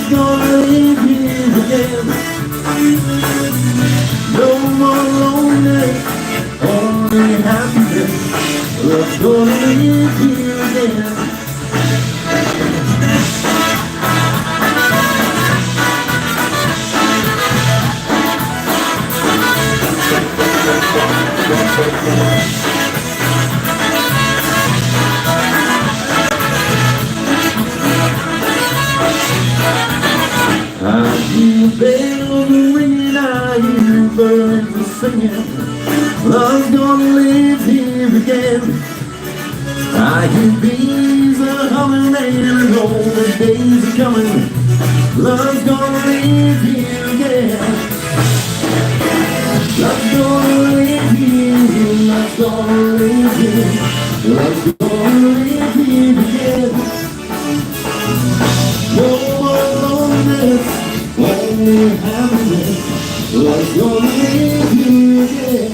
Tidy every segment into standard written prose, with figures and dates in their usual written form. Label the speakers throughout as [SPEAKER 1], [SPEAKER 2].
[SPEAKER 1] Love's gonna live here again. No more loneliness, only happiness. Love's gonna live here again. I hear bells ringing, I hear birds singing. Love's gonna live here again. I hear bees humming and all the days are coming. Love's gonna live here again. Love's gonna live here, love's gonna live here. Love's gonna live here again. No more loneliness, only happiness. Love's gonna live here again.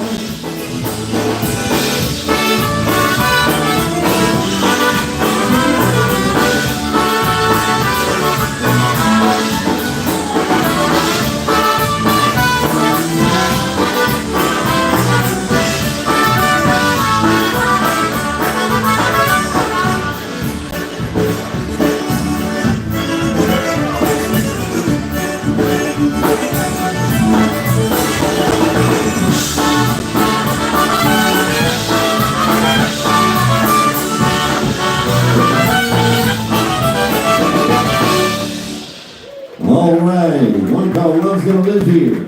[SPEAKER 1] All right, one called Love's Gonna Live Here.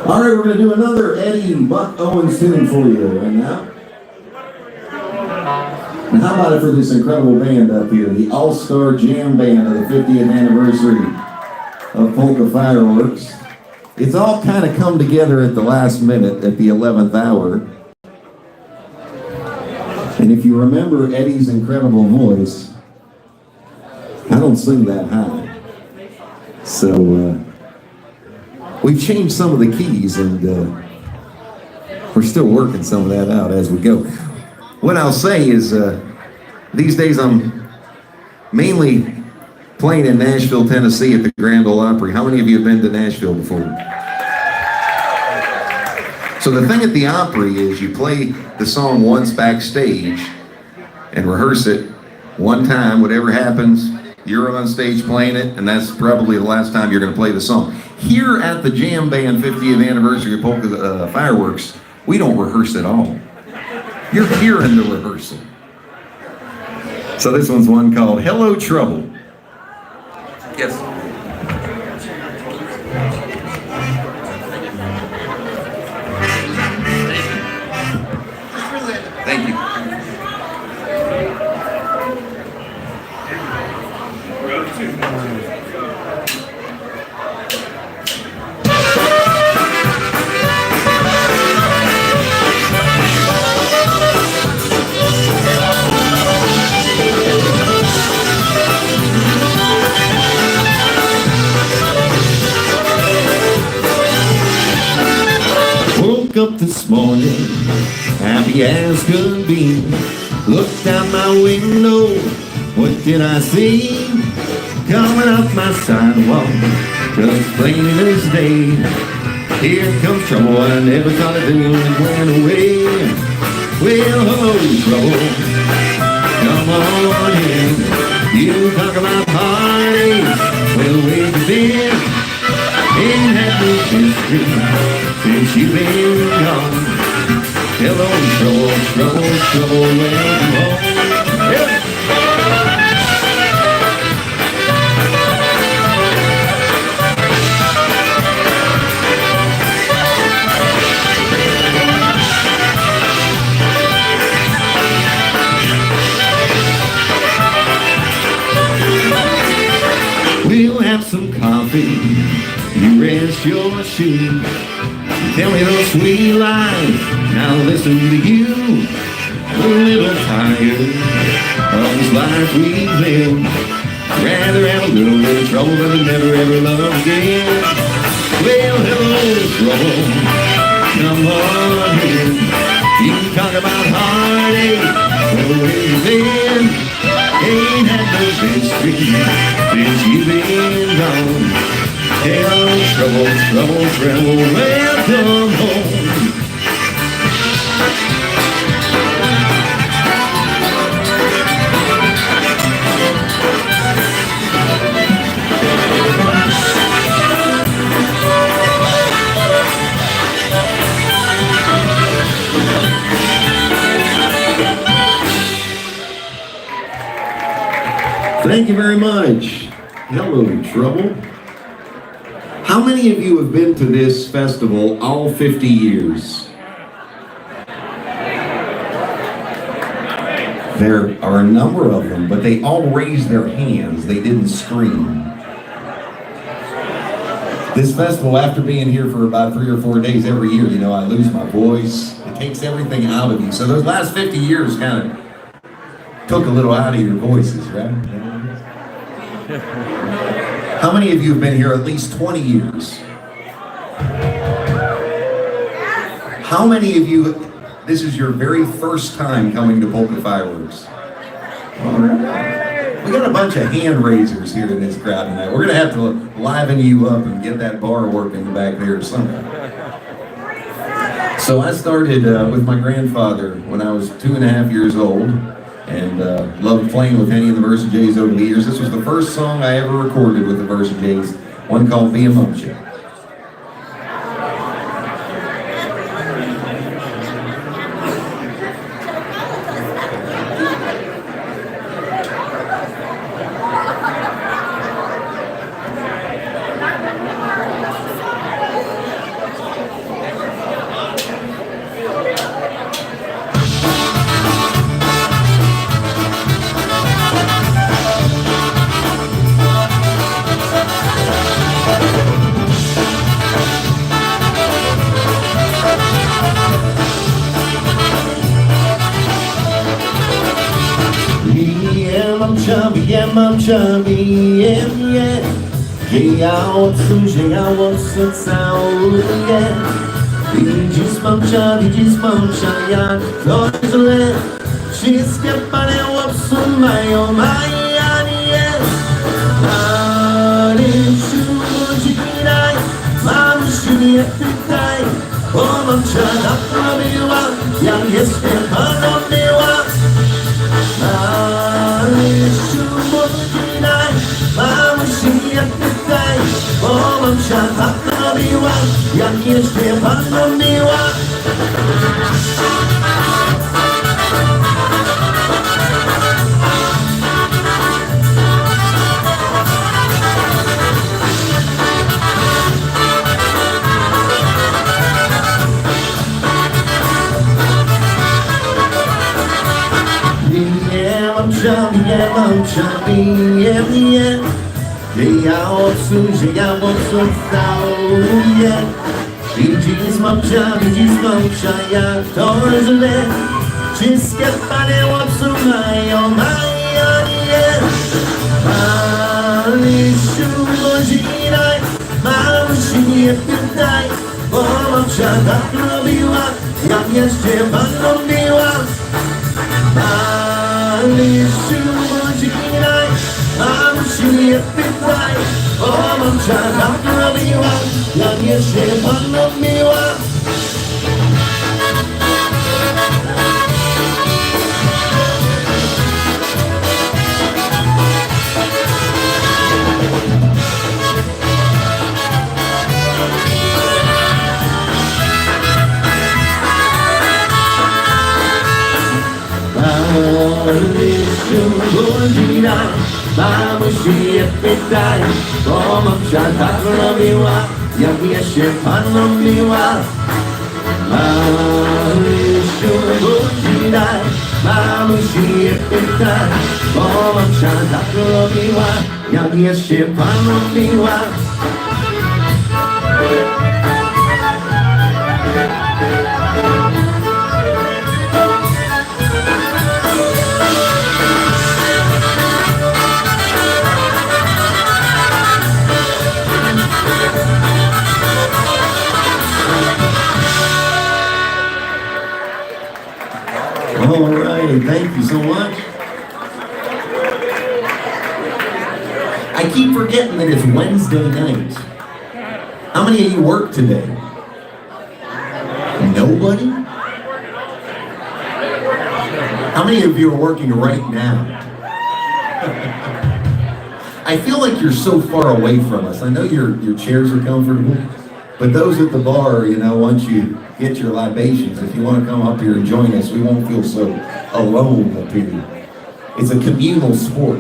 [SPEAKER 1] All right, we're going to do another Eddie and Buck Owens tune for you right now. And how about it for this incredible band up here, the All-Star Jam Band of the 50th anniversary of Polka Fireworks. It's all kind of come together at the last minute, at the 11th hour. And if you remember Eddie's incredible voice, I don't sing that high. So we've changed some of the keys, and we're still working some of that out as we go. What I'll say is these days I'm mainly playing in Nashville, Tennessee at the Grand Ole Opry. How many of you have been to Nashville before? So the thing at the Opry is you play the song once backstage and rehearse it one time. Whatever happens, you're on stage playing it, and that's probably the last time you're going to play the song. Here at the Jam Band 50th anniversary of Polka Fireworks, we don't rehearse at all. You're hearing the rehearsal. So this one's one called Hello Trouble. Yes. Thank you. Up this morning, happy as could be. Looked out my window, what did I see? Coming up my sidewalk, just plain as day. Here comes trouble, I never thought it would went away. Well, hello, trouble, come on in. You talk about heartache, well, where you been? Ain't had no history since you've been gone. Hello, trouble, trouble, trouble, welcome home. We'll have some coffee, you rest your shoes. Tell me those sweet lies, now listen to you. A little tired of this life we've lived. Rather have a little bit of trouble than never ever love again. Well, hello, trouble, come since you've been gone. Hey, oh, trouble, trouble, trouble, welcome home. Thank you very much. Hello, Trouble. How many of you have been to this festival all 50 years? There are a number of them, but they all raised their hands. They didn't scream. This festival, after being here for about 3 or 4 days every year, you know, I lose my voice. It takes everything out of you. So those last 50 years kind of took a little out of your voices, right? How many of you have been here at least 20 years? How many of you, this is your very first time coming to Polka Fireworks? All right. We got a bunch of hand raisers here in this crowd tonight. We're going to have to liven you up and get that bar working back there or something. So I started with my grandfather when I was 2.5 years old. And loved playing with any of the Versa J's over the years. This was the first song I ever recorded with the Versa J's, one called Be a Mumcha. Mumcha, żyjało co całuje. Widzisz mumcha, jak to źle. Wszystkie panie łopsu mają, maja nie. Ale przychodzinaj, mam się nie pytaj, bo mumcha tak robiła, jak jeszcze panu była. Mam się nie pytaj, bo mumcha tak robiła, jak jeszcze panną była. Nie mumcha, nie. Żyjało co całuję. Widzisz mumcha, jak to źle. Wszystkie panie łopsu mają, maja nie. Ale przychodzinaj, mam się nie pytaj, bo mumcha tak robiła, jak jeszcze panną była. Ale przychodzinaj, mam się nie pytaj, bo mumcha tak robiła, jak jeszcze panną była. Przychodzinaj, mam się nie pytaj, bo mumcha tak robiła, jak jeszcze panną była. Przychodzinaj, mam się nie pytaj, bo mumcha tak robiła, jak jeszcze panną była. All righty, thank you so much. I keep forgetting that it's Wednesday night. How many of you work today? Nobody? How many of you are working right now? I feel like you're so far away from us. I know your chairs are comfortable, but those at the bar, you know, once you get your libations, if you want to come up here and join us, we won't feel so alone up here. It's a communal sport,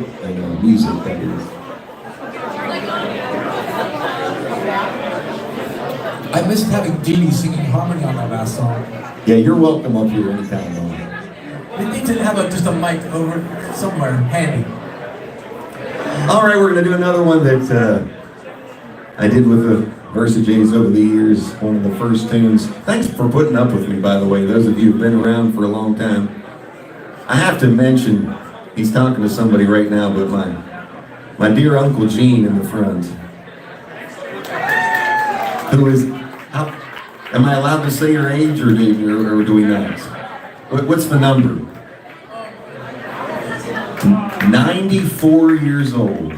[SPEAKER 1] music, that is.
[SPEAKER 2] I missed having Dee singing harmony on that last song.
[SPEAKER 1] Yeah, you're welcome up here anytime.
[SPEAKER 2] We need to have just a mic over somewhere handy.
[SPEAKER 1] All right, we're going to do another one that I did with the Versajays over the years, one of the first tunes. Thanks for putting up with me, by the way, those of you who've been around for a long time. I have to mention, he's talking to somebody right now, but my dear Uncle Gene in the front. Who is, am I allowed to say your age, or do we not? What's the number? 94 years old.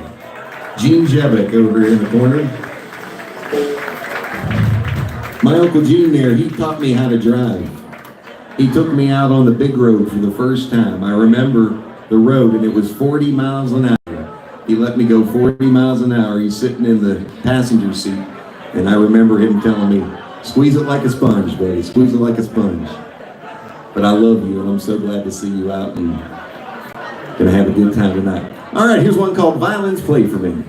[SPEAKER 1] Gene Jevick over here in the corner. My Uncle Gene there, he taught me how to drive. He took me out on the big road for the first time. I remember the road, and it was 40 miles an hour. He let me go 40 miles an hour. He's sitting in the passenger seat, and I remember him telling me, squeeze it like a sponge, buddy, squeeze it like a sponge. But I love you, and I'm so glad to see you out and gonna have a good time tonight. All right, here's one called Violins Play for Me.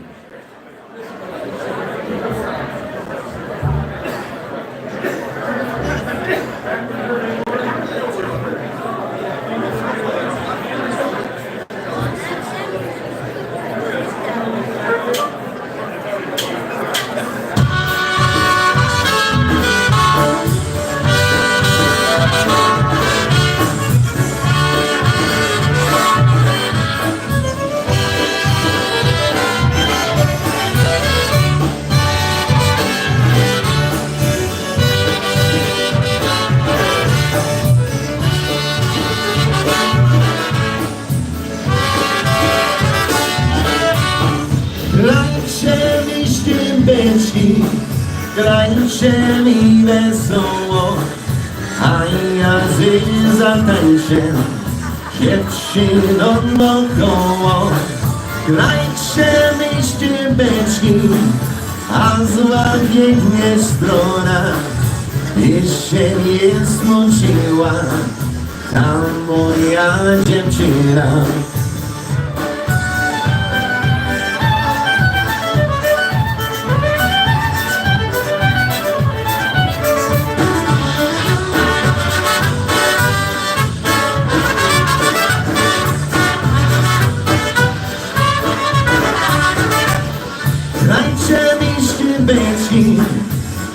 [SPEAKER 1] Grajcie mi wesoło, a ja zatańczę dziewczyną wokoło. Grajcie mi ściebeczki, a zła biegnie strona. I się nie smuciła ta moja dziewczyna.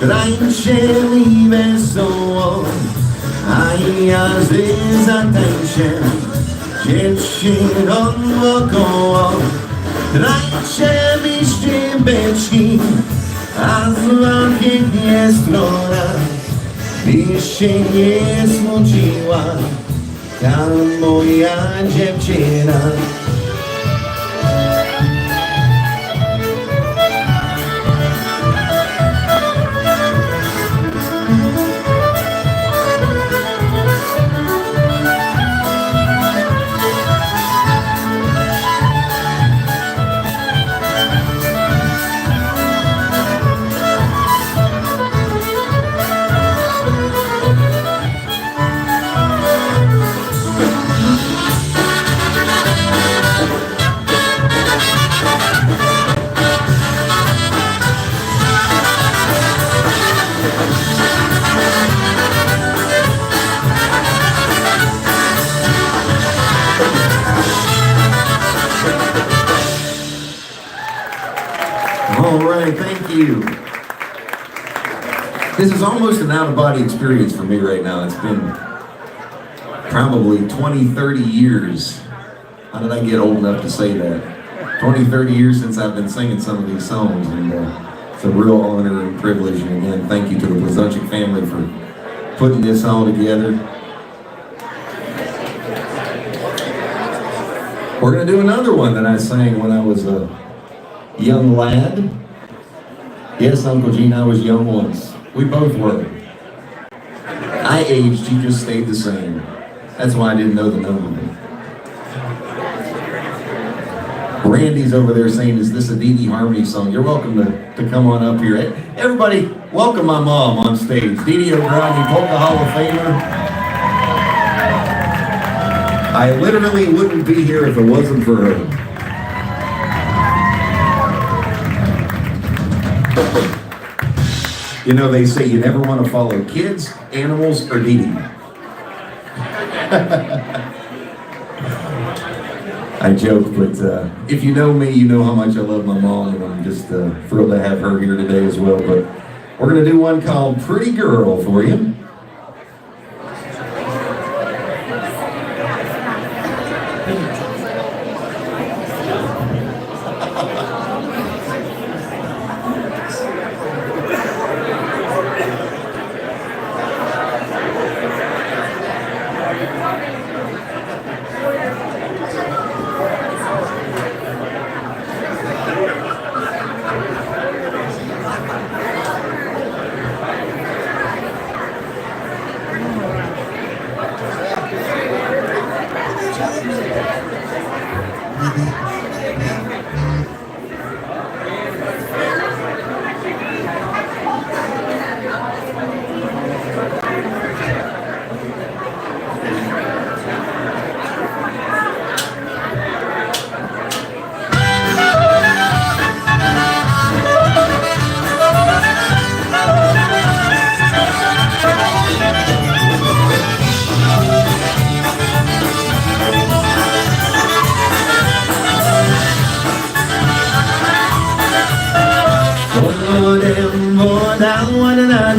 [SPEAKER 1] Grajcie mi wesoło, a ja zatańczę dziewczyną wokoło. Grajcie mi ściebeczki, a zła biegnie strona. I się nie smuciła ta moja dziewczyna. All right, thank you. This is almost an out-of-body experience for me right now. It's been probably 20, 30 years. How did I get old enough to say that? 20, 30 years since I've been singing some of these songs, and it's a real honor and privilege. And again, thank you to the Blazonczyk family for putting this all together. We're going to do another one that I sang when I was young lad. Yes, Uncle Gene, I was young once. We both were. I aged, you just stayed the same. That's why I didn't know the number. Randy's over there saying, is this a Dee Dee Harmony song? You're welcome to come on up here. Everybody, welcome my mom on stage. Dee Dee Ogrodny, Polka Hall of Famer. I literally wouldn't be here if it wasn't for her. You know, they say you never want to follow kids, animals, or Dee Dee. I joke, but if you know me, you know how much I love my mom, and I'm just thrilled to have her here today as well. But we're going to do one called Pretty Girl for you.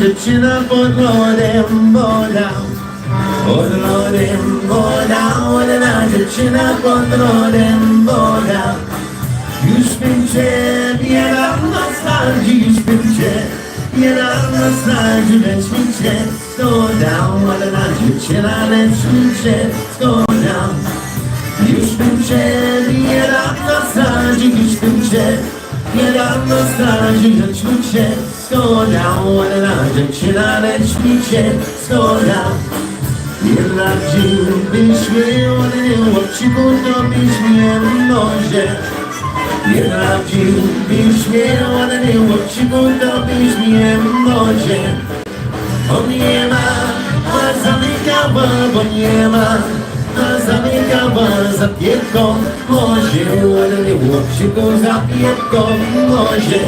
[SPEAKER 3] Dziewczyna pod lodem, down. Pod lodem, down. Ładna dziewczyna pod lodem, down. Już bym cię niedawno sprawdził, już bym cię niedawno sprawdził, lecz mi cię dodał. Ładna dziewczyna, lecz mi cię dodał. Już bym cię niedawno sprawdził, już bym cię niedawno sprawdził, lecz mi cię dodał. Ładna dziewczyna, lecz mi cię dodał. Jednak dzień byś mnie ładny łapciku, to byś mnie mnoży. Jednak dzień byś mnie ładny łapciku, to byś mnie mnoży. On nie ma zamykała, bo nie ma zamykała za pietką może. Ładny łapciku za pietką może.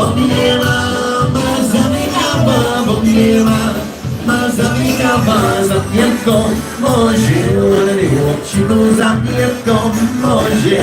[SPEAKER 3] On nie ma zamykała, bo nie ma zamykała za pietką może. Ładny łapciku za pietką może.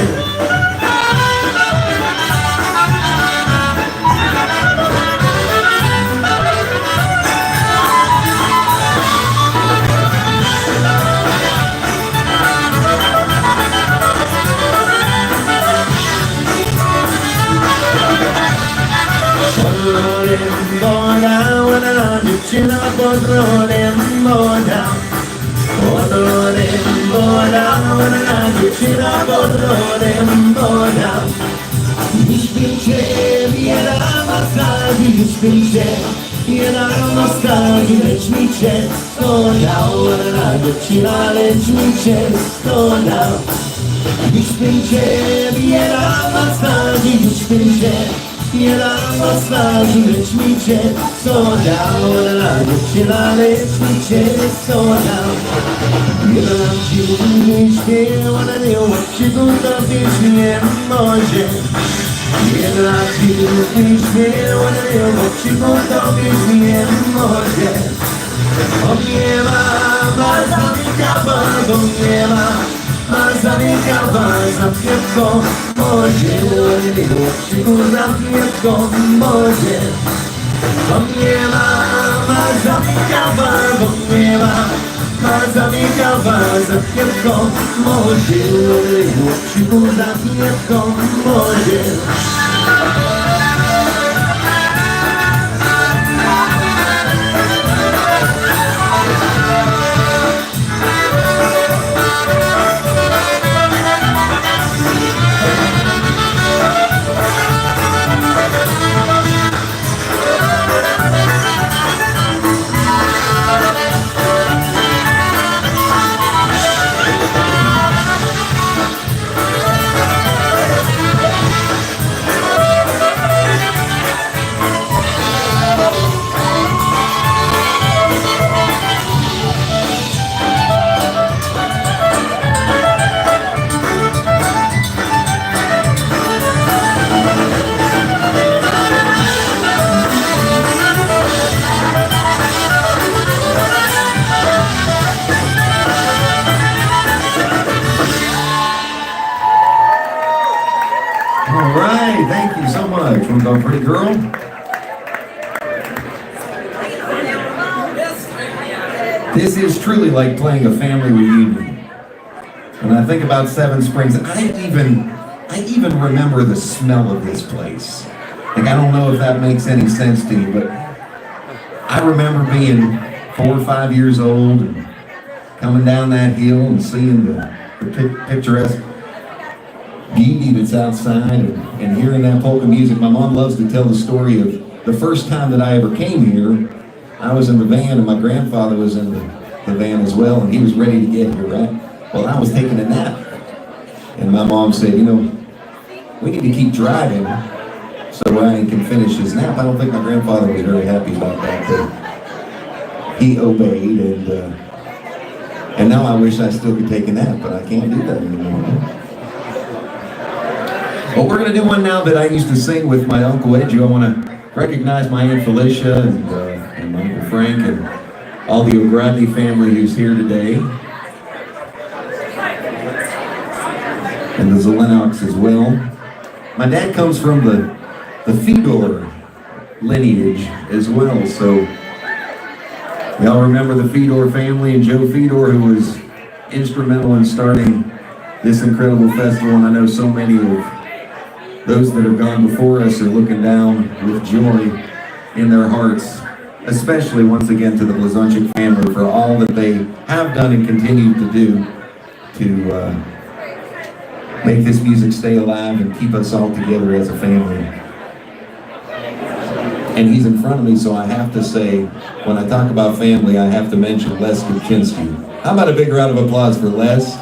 [SPEAKER 3] Ładna dziewczyna pod rodem młoda. Ładna dziewczyna pod rodem młoda. Dziś bym cię niedawno stracił, dziś bym cię niedawno stracił, lecz mi cię dodał. Ładna dziewczyna, lecz mi cię dodał. Dziś bym cię niedawno stracił, dziś bym cię niedawno stracił, lecz mi cię dodał. Ładna dziewczyna, lecz mi cię dodał. Jednak dziwnie śpiewa na nią łapciku, to byś mnie może. Jednak dziwnie śpiewa na nią łapciku, to byś mnie może. On nie ma zamykała, bo nie ma zamykała za pietką może. Ładny łapciku za pietką może. On nie ma zamykała, bo nie ma zamykała za pietką może. Ładny łapciku za pietką może.
[SPEAKER 1] one called Pretty Girl. This is truly like playing a family reunion. When I think about Seven Springs, I even remember the smell of this place. Like, I don't know if that makes any sense to you, but I remember being 4 or 5 years old and coming down that hill and seeing the picturesque beauty that's outside and hearing that polka music. My mom loves to tell the story of the first time that I ever came here. I was in the van and my grandfather was in the van as well, and he was ready to get here, right? Well, I was taking a nap. And my mom said, you know, we need to keep driving so Ryan can finish his nap. I don't think my grandfather was very happy about that, but he obeyed, and now I wish I still could take a nap, but I can't do that anymore. Well, we're going to do one now that I used to sing with my Uncle Edgy. I want to recognize my Aunt Felicia and my Uncle Frank and all the Ogrodny family who's here today. And the Zelenox as well. My dad comes from the Fedor lineage as well, so y'all remember the Fedor family and Joe Fedor, who was instrumental in starting this incredible festival, and I know so many of those that have gone before us are looking down with joy in their hearts, especially once again to the Blazonczyk family for all that they have done and continue to do to make this music stay alive and keep us all together as a family. And he's in front of me, so I have to say, when I talk about family, I have to mention Les Kuczynski. How about a big round of applause for Les?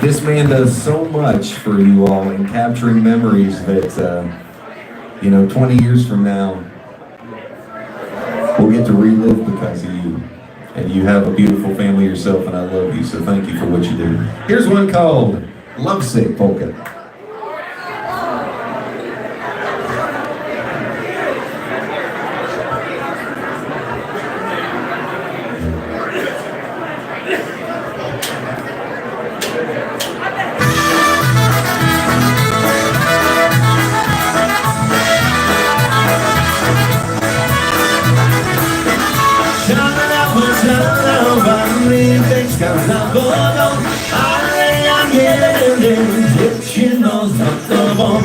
[SPEAKER 1] This man does so much for you all in capturing memories that, 20 years from now, we'll get to relive because of you. And you have a beautiful family yourself, and I love you, so thank you for what you do. Here's one called Lovesick Polka.
[SPEAKER 3] Ale ja nie wiem, dziewczyno za tobą.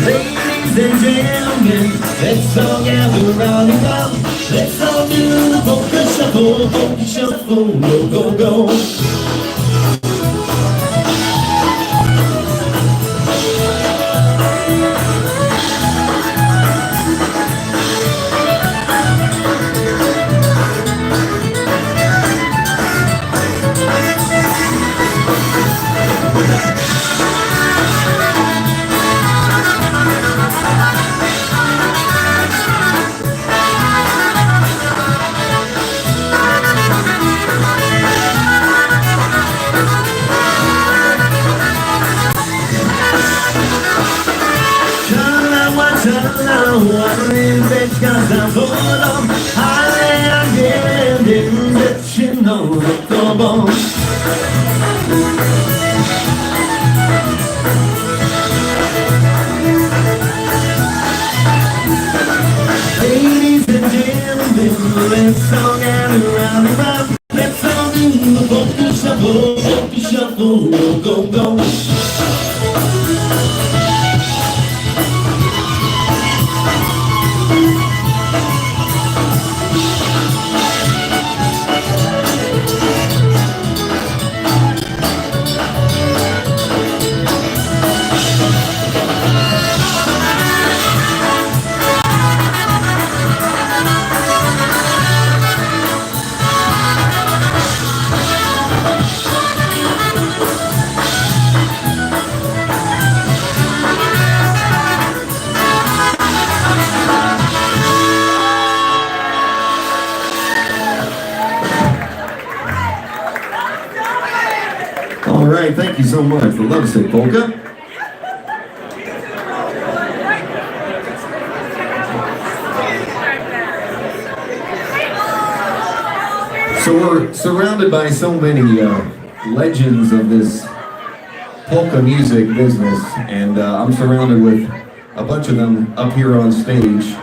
[SPEAKER 3] Ladies and gentlemen, let's all gather round and round. Let's all do the polka shuffle, go, go, go. Beczka za wodą, ale ja nie wiem, dziewczyno za tobą. Ladies and gentlemen, let's all gather round and round. Let's all do the polka shuffle, go, go, go.
[SPEAKER 1] All right, thank you so much for Lovesick Polka. So we're surrounded by so many legends of this polka music business, and I'm surrounded with a bunch of them up here on stage.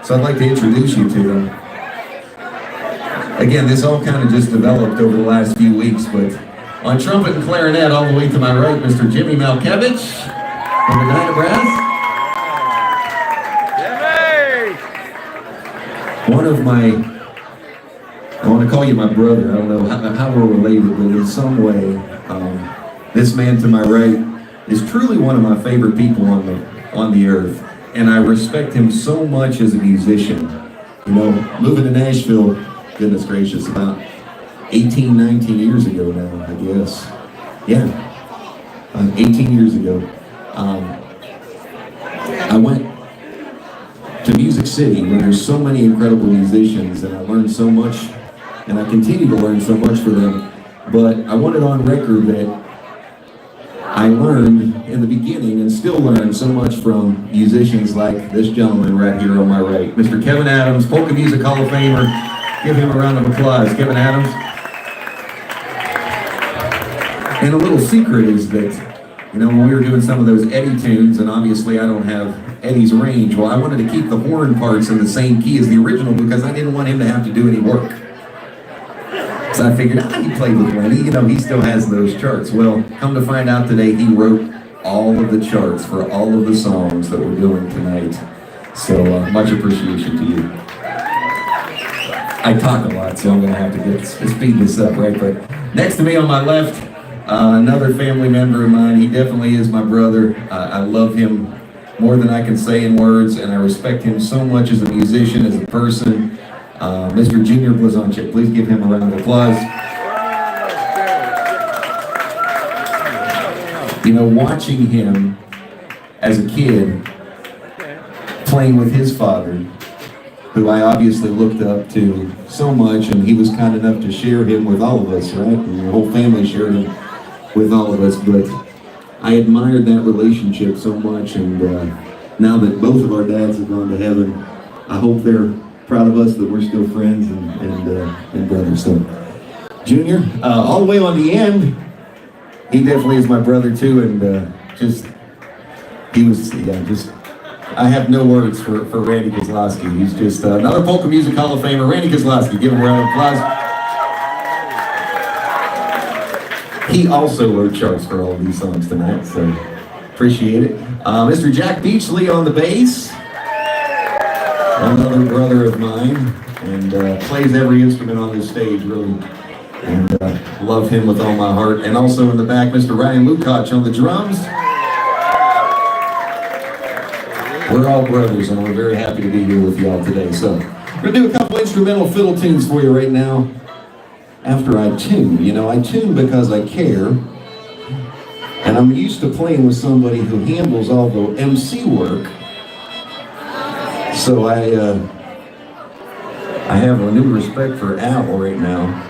[SPEAKER 1] So I'd like to introduce you to them. Again, this all kind of just developed over the last few weeks, but on trumpet and clarinet, all the way to my right, Mr. Jimmy Malkevich from the Dyna Brass. One of my, I want to call you my brother. I don't know how we're related, but in some way, this man to my right is truly one of my favorite people on the earth, and I respect him so much as a musician. You know, moving to Nashville, goodness gracious, about 18, 19 years ago now, I guess. Yeah, 18 years ago. I went to Music City where there's so many incredible musicians, and I learned so much, and I continue to learn so much for them. But I want it on record that I learned in the beginning and still learn so much from musicians like this gentleman right here on my right, Mr. Kevin Adams, Polka Music Hall of Famer. Give him a round of applause, Kevin Adams. And a little secret is that, you know, when we were doing some of those Eddie tunes, and obviously I don't have Eddie's range, well, I wanted to keep the horn parts in the same key as the original because I didn't want him to have to do any work. So I figured, he played with Lenny, you know, he still has those charts. Well, come to find out today, he wrote all of the charts for all of the songs that we're doing tonight. So much appreciation to you. I talk a lot, so I'm going to have to speed this up, right? But next to me on my left, another family member of mine. He definitely is my brother. I love him more than I can say in words, and I respect him so much as a musician, as a person. Mr. Junior Blazonczyk, please give him a round of applause. You know, watching him as a kid playing with his father, who I obviously looked up to so much, and he was kind enough to share him with all of us, right? And the whole family shared him with all of us, but I admired that relationship so much, and now that both of our dads have gone to heaven, I hope they're proud of us that we're still friends and brothers. So, Junior, all the way on the end, he definitely is my brother too, and I have no words for Randy Kozlowski. He's just another Polka Music Hall of Famer. Randy Kozlowski, give him a round of applause. He also wrote charts for all of these songs tonight, so appreciate it. Mr. Jack Beachley on the bass, another brother of mine, and plays every instrument on this stage, really, and love him with all my heart. And also in the back, Mr. Ryan Lukacs on the drums. We're all brothers, and we're very happy to be here with y'all today. So, we're going to do a couple instrumental fiddle tunes for you right now. After I tune, you know, I tune because I care, and I'm used to playing with somebody who handles all the MC work. So I have a new respect for Al right now.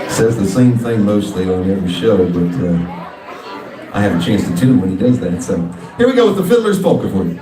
[SPEAKER 1] Says the same thing mostly on every show, but I have a chance to tune when he does that. So here we go with the Fiddler's Polka for you.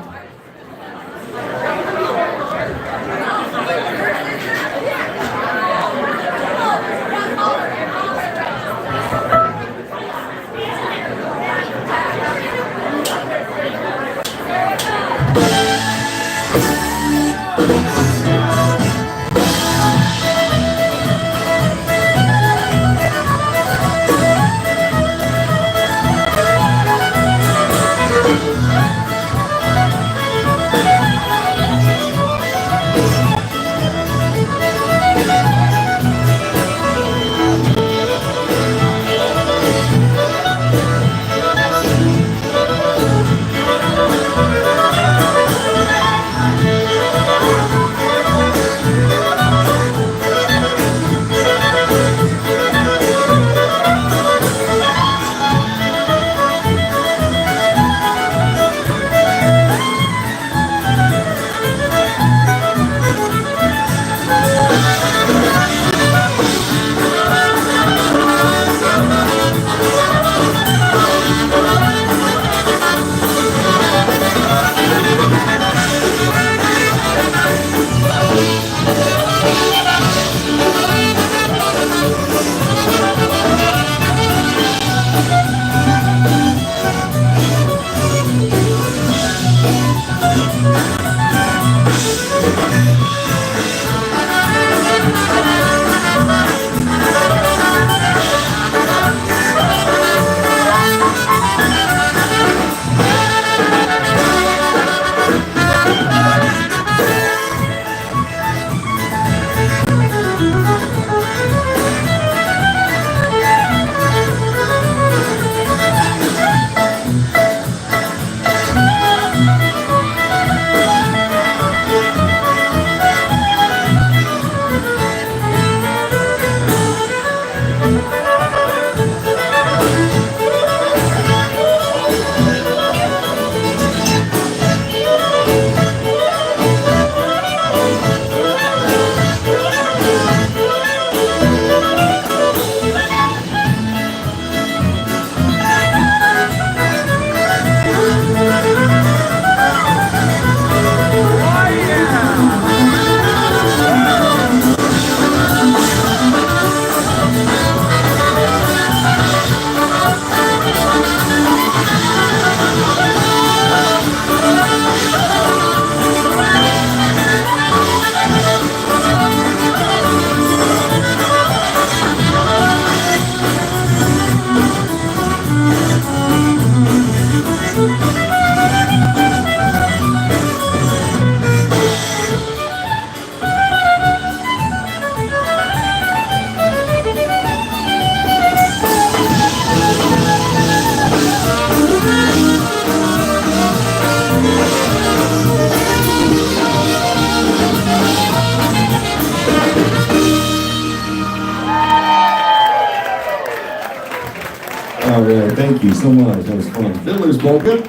[SPEAKER 1] All right, thank you so much. That was fun. Fiddler's Polka.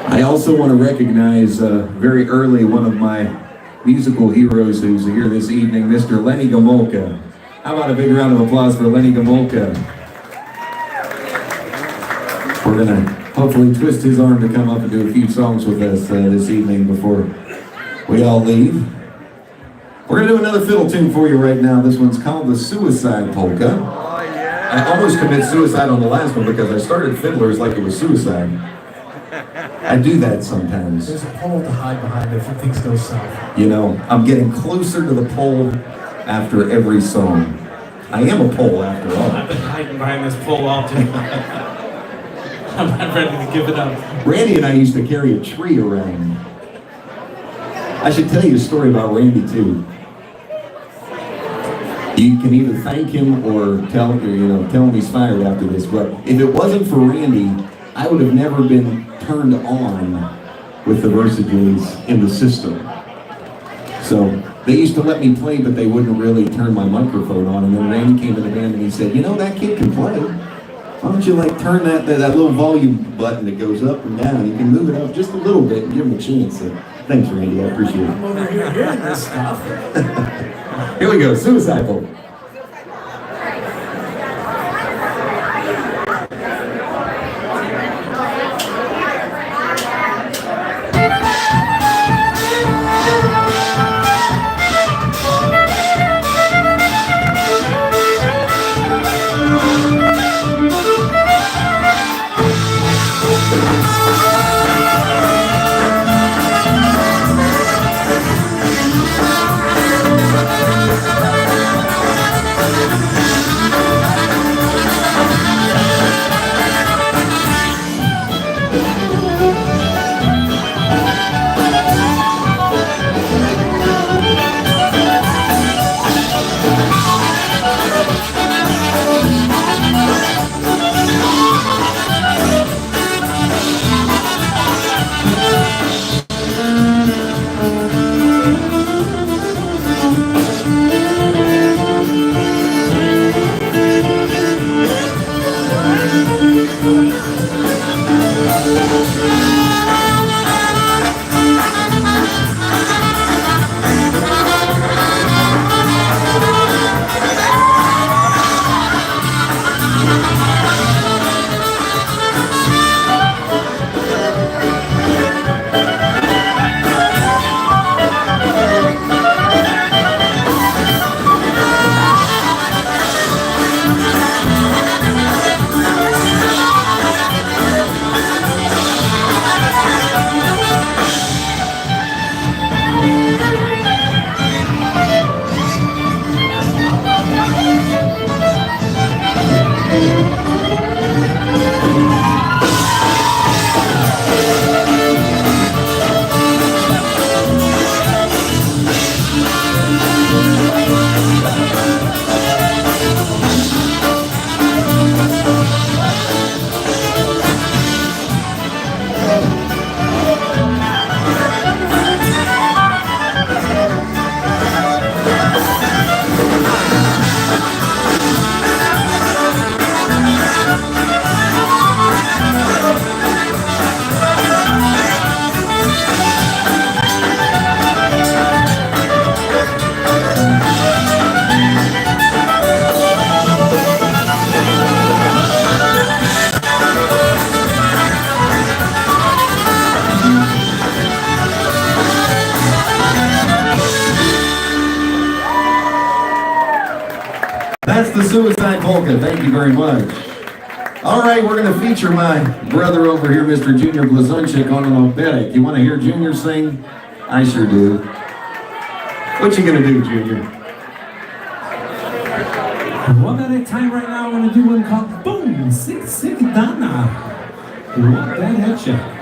[SPEAKER 1] I also want to recognize very early one of my musical heroes who's here this evening, Mr. Lenny Gomulka. How about a big round of applause for Lenny Gomulka? We're going to hopefully twist his arm to come up and do a few songs with us this evening before we all leave. We're going to do another fiddle tune for you right now. This one's called the Suicide Polka.
[SPEAKER 4] Oh, yeah.
[SPEAKER 1] I almost committed suicide on the last one because I started Fiddlers like it was suicide. I do that sometimes.
[SPEAKER 2] There's a pole to hide behind if things go south.
[SPEAKER 1] You know, I'm getting closer to the pole after every song. I am a pole after all.
[SPEAKER 4] I've been hiding behind this pole all day. I'm not ready to give it up.
[SPEAKER 1] Randy and I used to carry a tree around. I should tell you a story about Randy too. You can either thank him or tell him he's fired after this. But if it wasn't for Randy, I would have never been turned on with the Versages in the system. So they used to let me play, but they wouldn't really turn my microphone on. And then Randy came to the band and he said, "You know, that kid can play. Why don't you like turn that little volume button that goes up and down? You can move it up just a little bit and give him a chance." So, thanks, Randy. I appreciate it.
[SPEAKER 2] I'm over here hearing this stuff.
[SPEAKER 1] Here we go. Suicide Polka. That's the Suicide Polka. Thank you very much. All right, we're going to feature my brother over here, Mr. Junior Blazonczyk, on an operette. You want to hear Junior sing? I sure do. What you going to do, Junior?
[SPEAKER 4] One at a time right now. I want to do one called Boom, Sick, Sick, Dana. What that head check.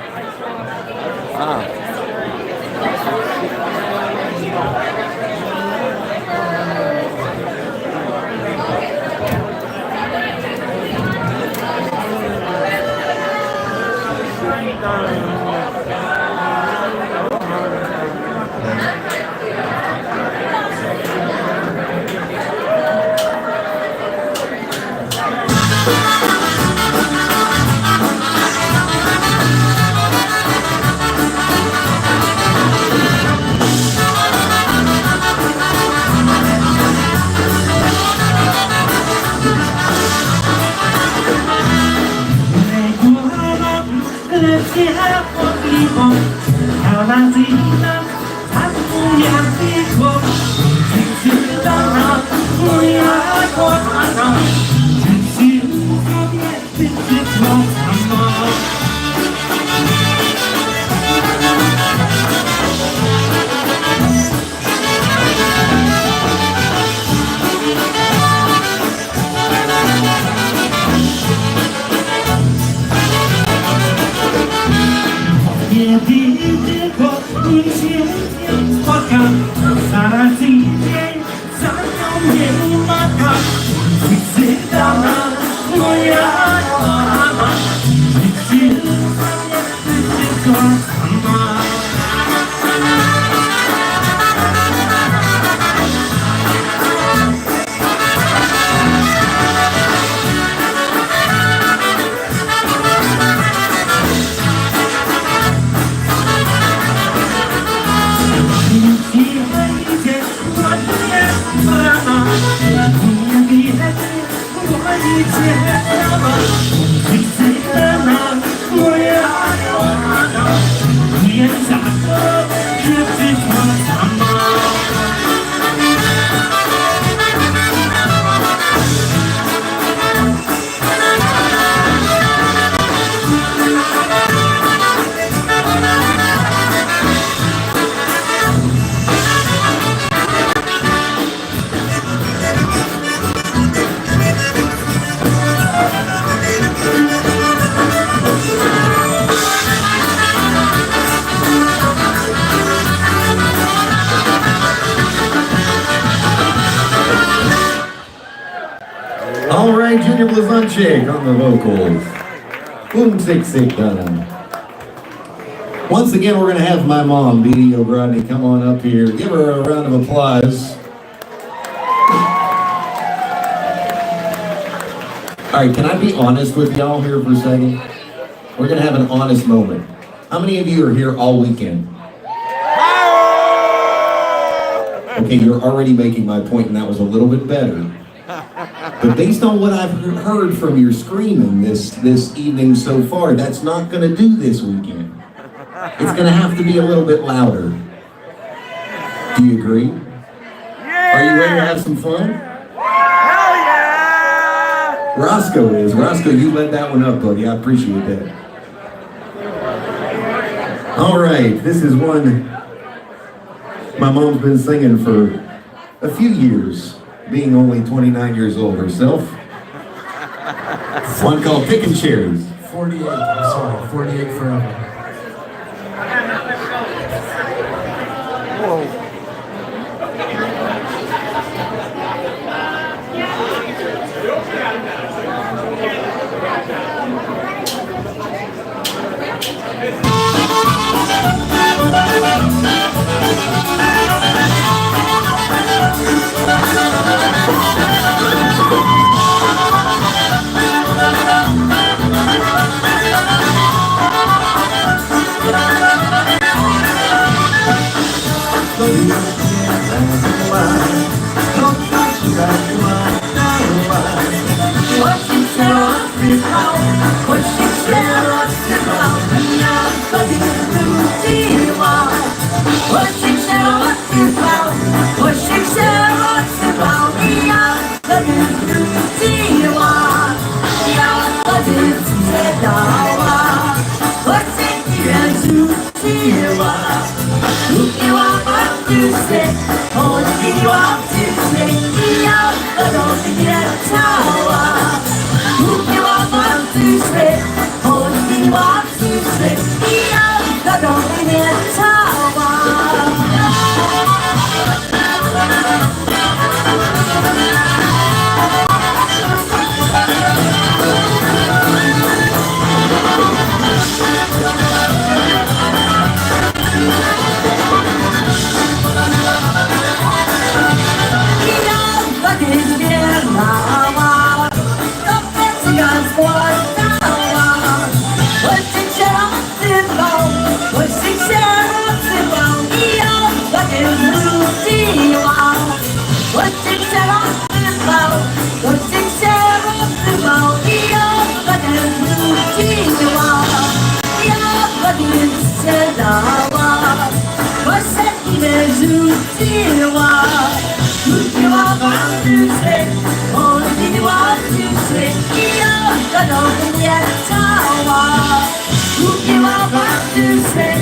[SPEAKER 1] Junior Blazonczyk on the vocals. Boom, sick, sick, done. Once again, we're going to have my mom, Dee Ogrodny, come on up here. Give her a round of applause. All right, can I be honest with y'all here for a second? We're going to have an honest moment. How many of you are here all weekend? Okay, you're already making my point, and that was a little bit better. But based on what I've heard from your screaming this evening so far, that's not going to do this weekend. It's going to have to be a little bit louder. Do you agree? Are you ready to have some fun?
[SPEAKER 5] Hell yeah!
[SPEAKER 1] Roscoe is. Roscoe, you led that one up, buddy. I appreciate that. All right, this is one my mom's been singing for a few years, being only 29 years old herself. One called Pickin' Cherries.
[SPEAKER 2] 48, I'm sorry, 48 forever.
[SPEAKER 3] did you want? Who you want to say? Oh, did you want to say? I don't yet tell. Who you want to say?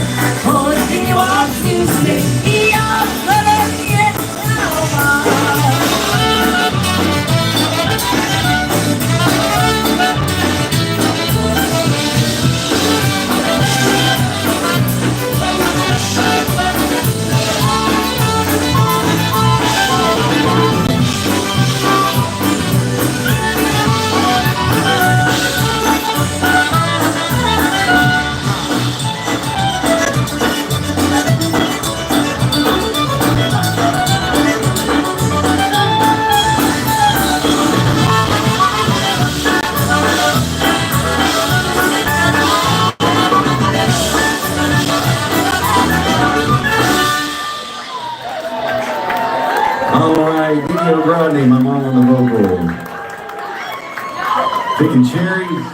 [SPEAKER 3] Oh, did you want to say? I don't yet tell.
[SPEAKER 1] Ogrodny, my mom on the vocal. Picking cherries.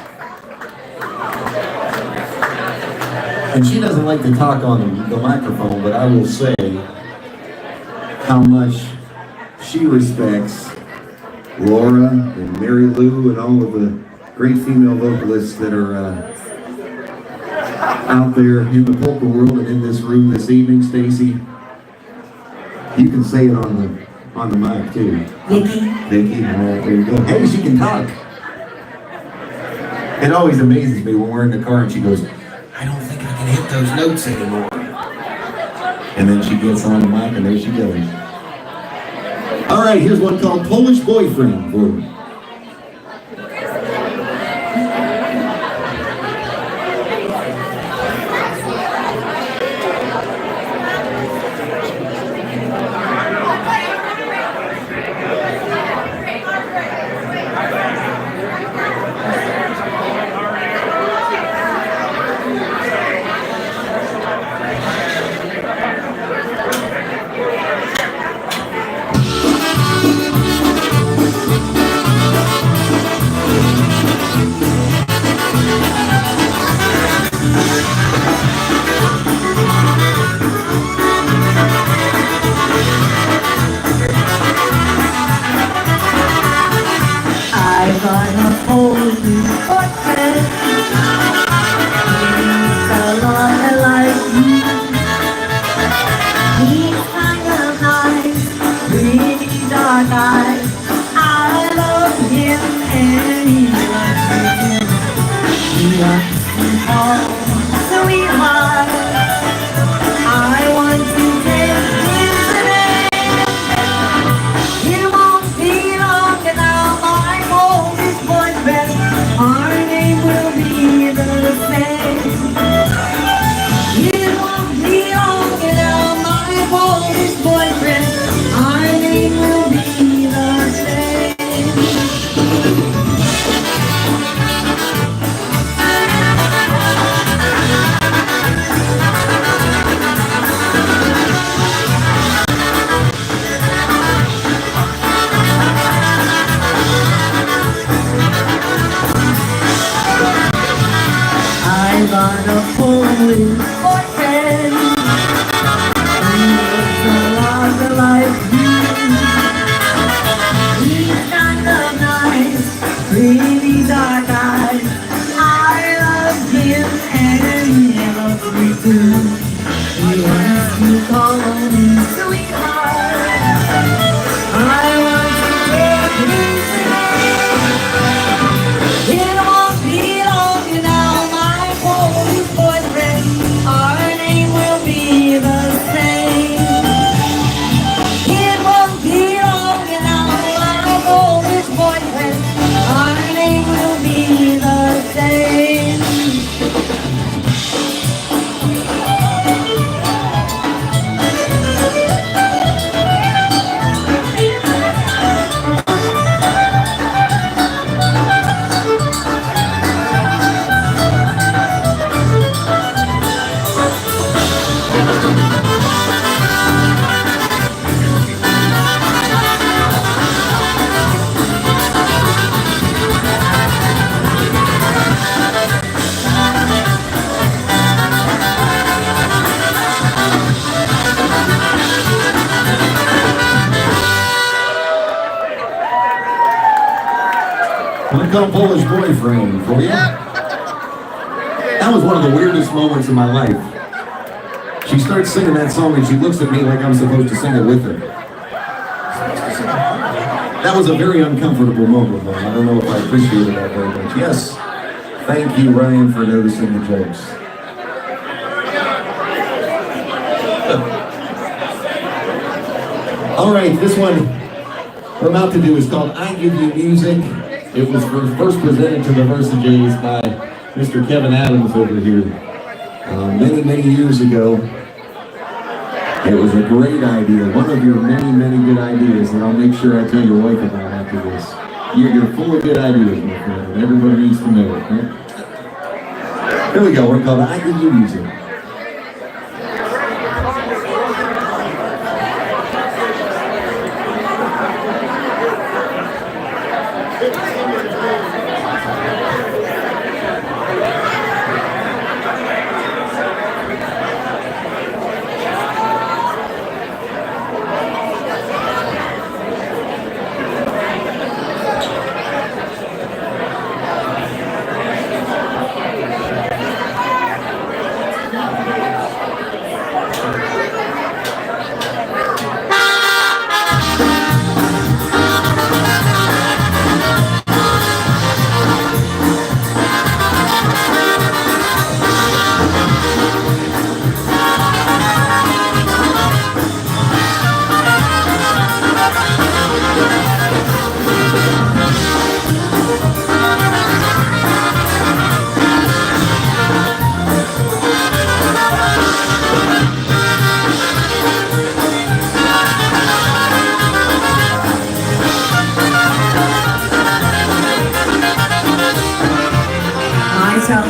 [SPEAKER 1] And she doesn't like to talk on the microphone, but I will say how much she respects Laura and Mary Lou and all of the great female vocalists that are out there in the polka world and in this room this evening. Stacy, you can say it on the mic too. Vicky, there you go. Hey, she can talk. It always amazes me when we're in the car and she goes, I don't think I can hit those notes anymore. And then she gets on the mic and there she goes. All right, here's one called Polish Boyfriend for you.
[SPEAKER 3] It won't be long now, my Polish boyfriend.
[SPEAKER 1] Wanna call Polish boyfriend for you? That was one of the weirdest moments of my life. She starts singing that song and she looks at me like I'm supposed to sing it with her. That was a very uncomfortable moment, though. I don't know if I appreciated that very much. Yes, thank you, Ryan, for noticing the jokes. All right, this one we're about to do is called I Give You Music. It was first presented to the Versajays by Mr. Kevin Adams over here many, many years ago. It was a great idea, one of your many, many good ideas that I'll make sure I tell your wife about after this. You're full of good ideas, my friend, and everybody needs to know it, right? Here we go, we're called I Give You Music.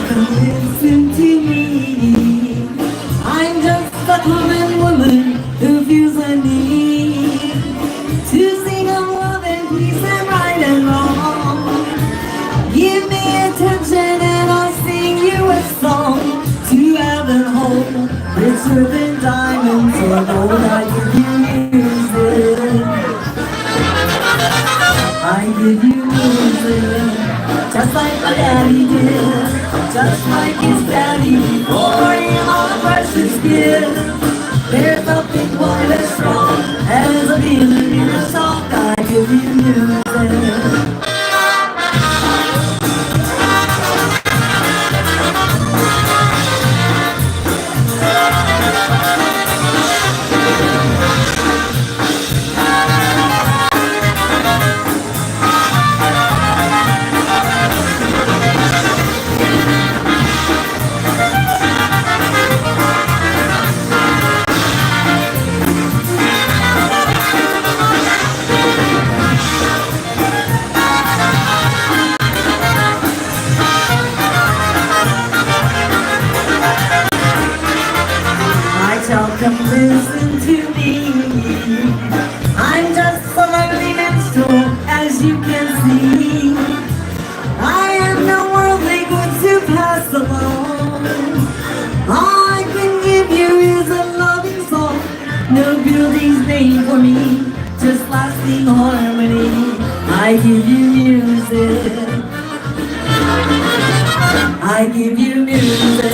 [SPEAKER 6] Listen to me. I'm just a common woman who feels a need to sing of love and peace and right and wrong. Give me attention and I'll sing you a song to have and hold, richer than diamonds or gold. I give you music. I give you music, just like my daddy did. Just like his daddy before him on a precious gift. There's nothing quite as strong as a feeling in a song. I give you music. Come listen to me. I'm just a lonely minstrel, as you can see. I am no worldly good to pass along. All I can give you is a loving song. No building's made for me, just lasting harmony. I give you music. I give you music,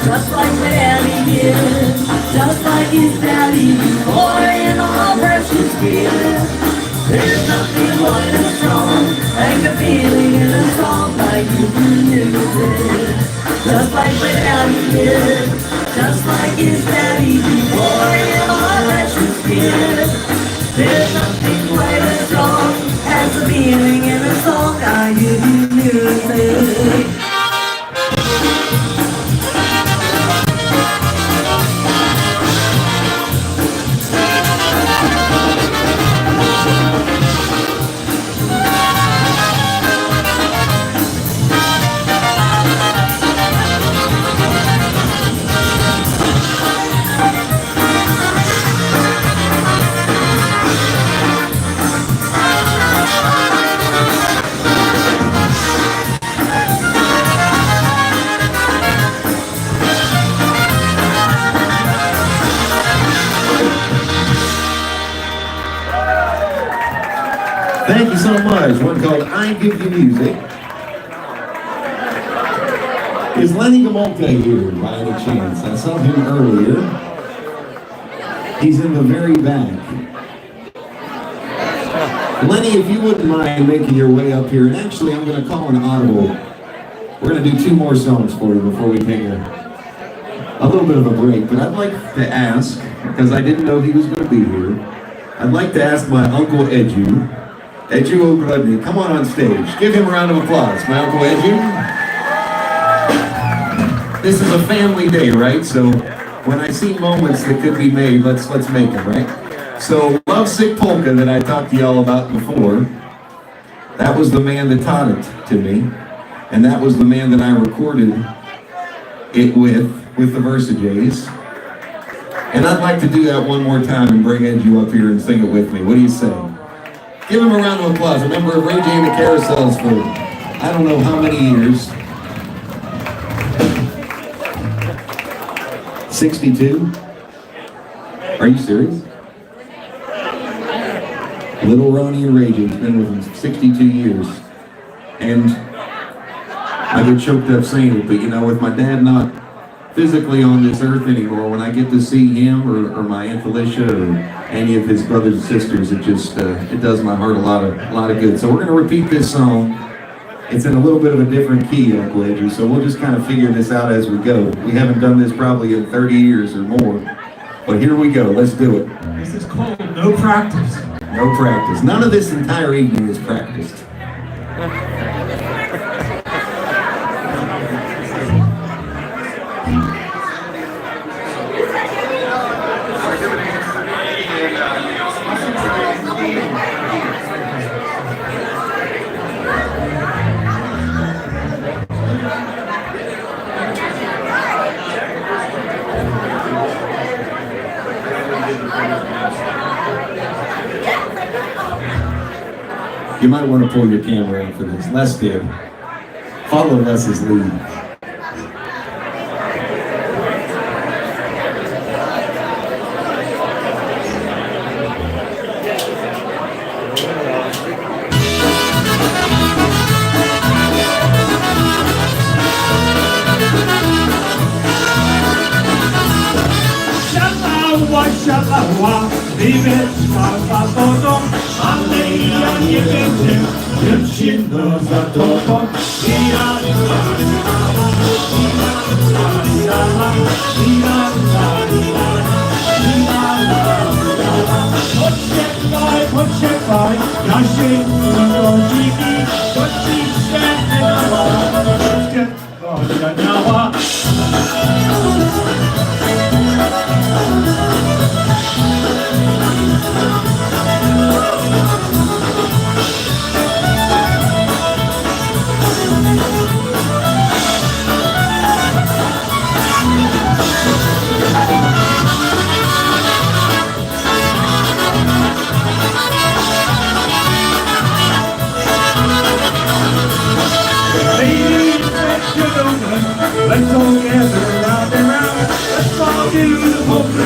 [SPEAKER 6] just like my daddy did. Just like his daddy before in all precious gift. There's nothing quite as strong like a feeling in a song. I give you music, just like my daddy did. Just like his daddy before in all precious gift. There's nothing quite as strong as a feeling in a song. I give you music.
[SPEAKER 1] so much. One called I Give You Music. Is Lenny Gamolka here by any chance? I saw him earlier. He's in the very back. Lenny, if you wouldn't mind making your way up here, and actually I'm going to call an audible. We're going to do 2 more songs for you before we take a little bit of a break. But I'd like to ask, because I didn't know he was going to be here, I'd like to ask my Uncle Edu, Ogrodny, come on stage. Give him a round of applause, my Uncle Edu. This is a family day, right? So when I see moments that could be made, let's make them, right? So Lovesick Polka that I talked to y'all about before, that was the man that taught it to me. And that was the man that I recorded it with the Versajays. And I'd like to do that one more time and bring Edu up here and sing it with me. What do you say? Give him a round of applause. A member of Ray J and the Carousels for I don't know how many years. 62? Are you serious? Little Ronnie and Ray J's been with him 62 years. And I get choked up saying it, but you know, with my dad not physically on this earth anymore, when I get to see him or my Aunt Felicia or any of his brothers and sisters, it just it does my heart a lot of good. So we're gonna repeat this song. It's in a little bit of a different key, Uncle Andrew, so we'll just kind of figure this out as we go. We haven't done this probably in 30 years or more, but here we go. Let's do it.
[SPEAKER 4] This is called No Practice.
[SPEAKER 1] No practice. None of this entire evening is practiced. You might want to pull your camera in for this. Les did. Follow Les's lead.
[SPEAKER 3] Szalawa, wywiedź mała wodą, ale ja nie będę dziewczyną za tobą. Poczekaj, ja się nie rodzili, to ci się odganiała. Let's all gather round and round. Let's all do the polka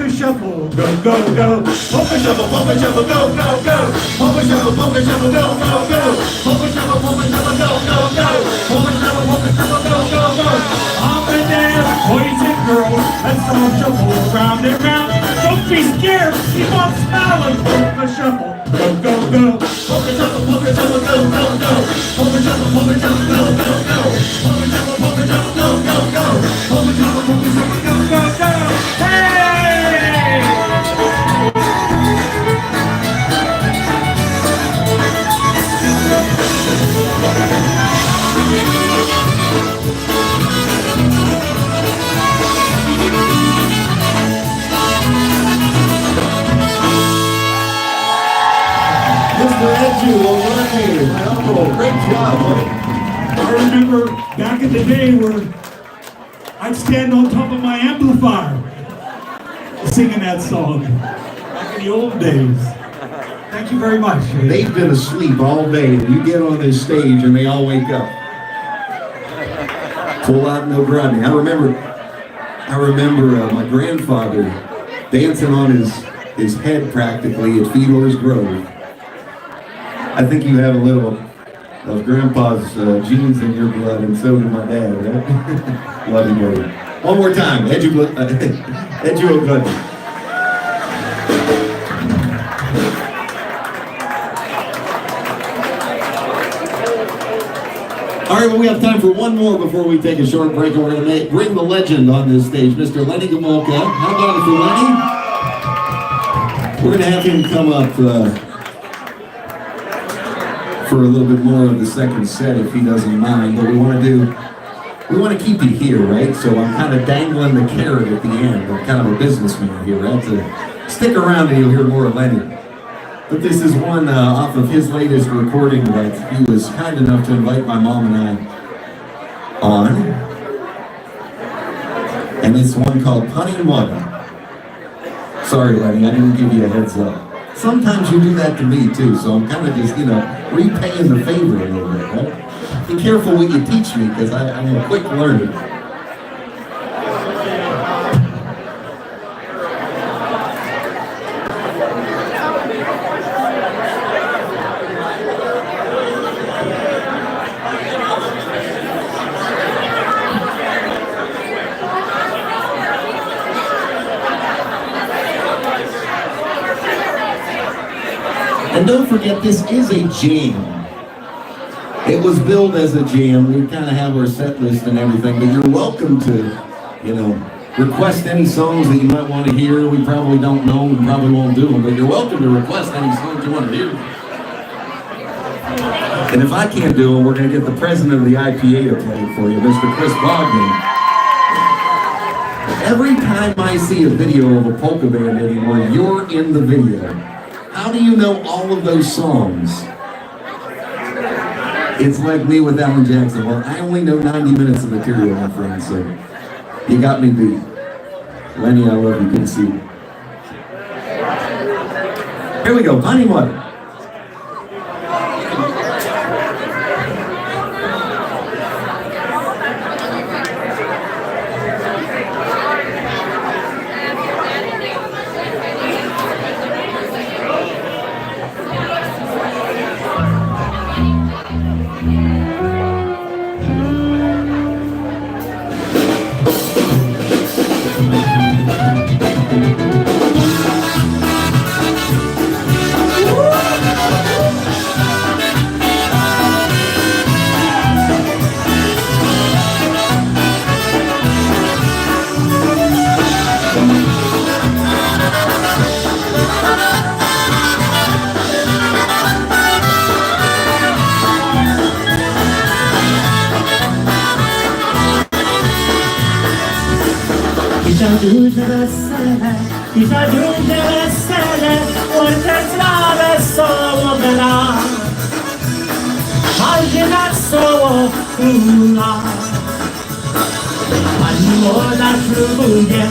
[SPEAKER 3] shuffle, go, go, go. Polka shuffle, go, go, go. Polka shuffle, go, go, go. Polka shuffle, go, go, go. Polka shuffle, go, go. Up and down, boys and girls, let's all shuffle round and round. Don't be scared, keep on smiling. Polka shuffle, go, go, go. Polka shuffle, go, go, go. Polka shuffle, go, go, go. Mr. Edu, my uncle, great job, buddy.
[SPEAKER 4] I remember back in the day where I'd stand on top of my amplifier singing that song. Back in the old days. Thank you very much.
[SPEAKER 1] They've been asleep all day, and you get on this stage and they all wake up. Pull out no Ogrodny. I remember my grandfather dancing on his head practically at Fedor's Grove. I think you have a little of Grandpa's genes in your blood, and so did my dad, right? Love you, buddy. One more time, Odgrodny. All right, well, we have time for one more before we take a short break, and we're going to bring the legend on this stage, Mr. Lenny Gomolka. How about it for Lenny? We're going to have him come up for a little bit more of the second set, if he doesn't mind. But we want to keep you here, right? So I'm kind of dangling the carrot at the end. I'm kind of a businessman here, right? So stick around and you'll hear more of Lenny. But this is one off of his latest recording that he was kind enough to invite my mom and I on. And it's one called Soliwoda. Sorry, Lenny, I didn't give you a heads up. Sometimes you do that to me too, so I'm kind of just, repaying the favor a little bit, right? Be careful what you teach me, because I'm a quick learner. And don't forget, this is a jam. It was billed as a jam. We kind of have our set list and everything, but you're welcome to, request any songs that you might want to hear. We probably don't know, we probably won't do them, but you're welcome to request any songs you want to hear. And if I can't do them, we're going to get the president of the IPA to play it for you, Mr. Chris Bogdan. Every time I see a video of a polka band anymore, you're in the video. How do you know all of those songs? It's like me with Alan Jackson. Well, I only know 90 minutes of material, my friend, so you got me beat. Lenny, I love you. Good to see you. Here we go, Soliwoda.
[SPEAKER 6] Dziękuję wesele, orkiestra wesoło gra, każdy na soło króla. Pani młoda ślubuje,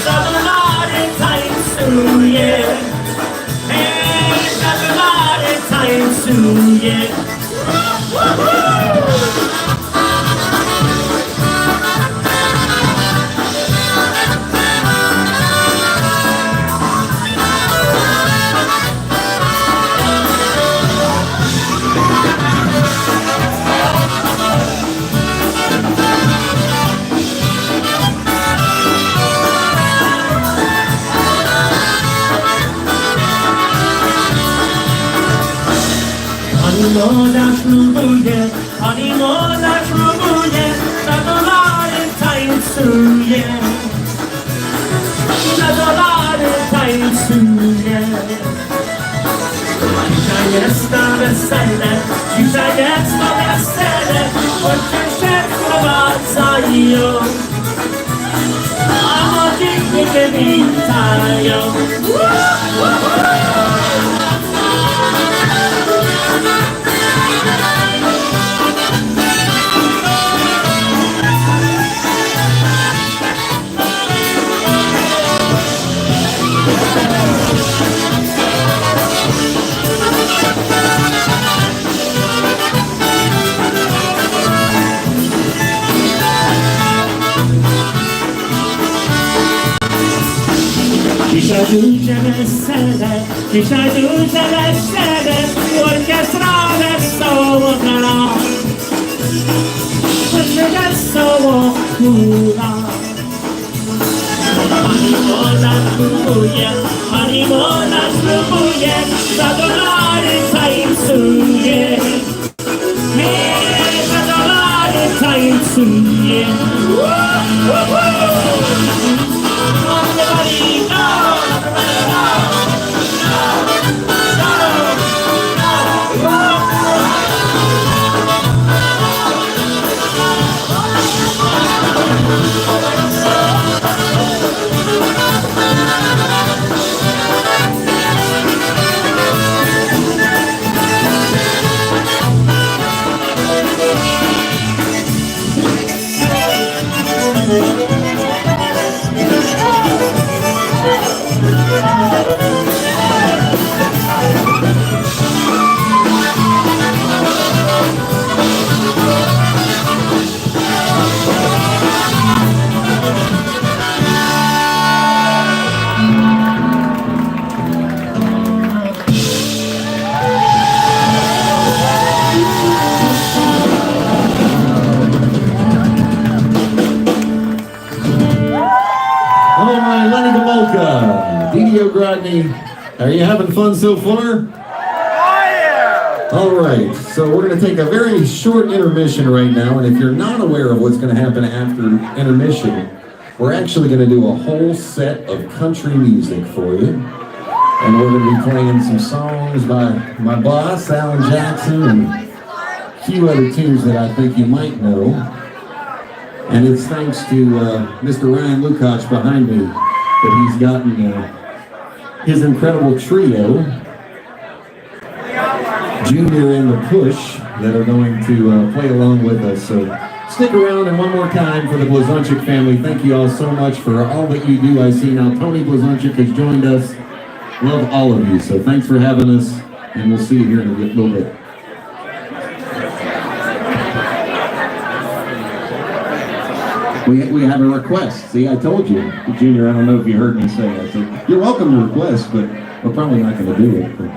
[SPEAKER 6] za dolary tańcuje, za dolary tańcuje. Pani młoda ślubuje, za dolary tańcuje, za dolary tańcuje. Dzisiaj jest to wesele, choć się wprowadzają, a młodzieńcy witają. Dzisiaj ludzie wesele,
[SPEAKER 3] Dzisiaj duże wesele, orkiestra wesoło gra. Wesoło hura. Pani Mona spróbuje, Pani Mona spróbuje, za dolary tańcuje. Za dolary tańcuje.
[SPEAKER 1] All right, Lenny the Polka, Ogrodny. Are you having fun so far? All right, so we're going to take a very short intermission right now, and if you're not aware of what's going to happen after intermission, we're actually going to do a whole set of country music for you. And we're going to be playing some songs by my boss, Alan Jackson, and a few other tunes that I think you might know. And it's thanks to Mr. Ryan Lukacs behind me that he's gotten his incredible trio, Junior and the Push, that are going to play along with us. So stick around, and one more time for the Blazonczyk family, thank you all so much for all that you do. I see now Tony Blazonczyk has joined us. Love all of you, so thanks for having us, and we'll see you here in a little bit. We have a request. See, I told you, Junior, I don't know if you heard me say that. So you're welcome to request, but we're probably not going to do it. But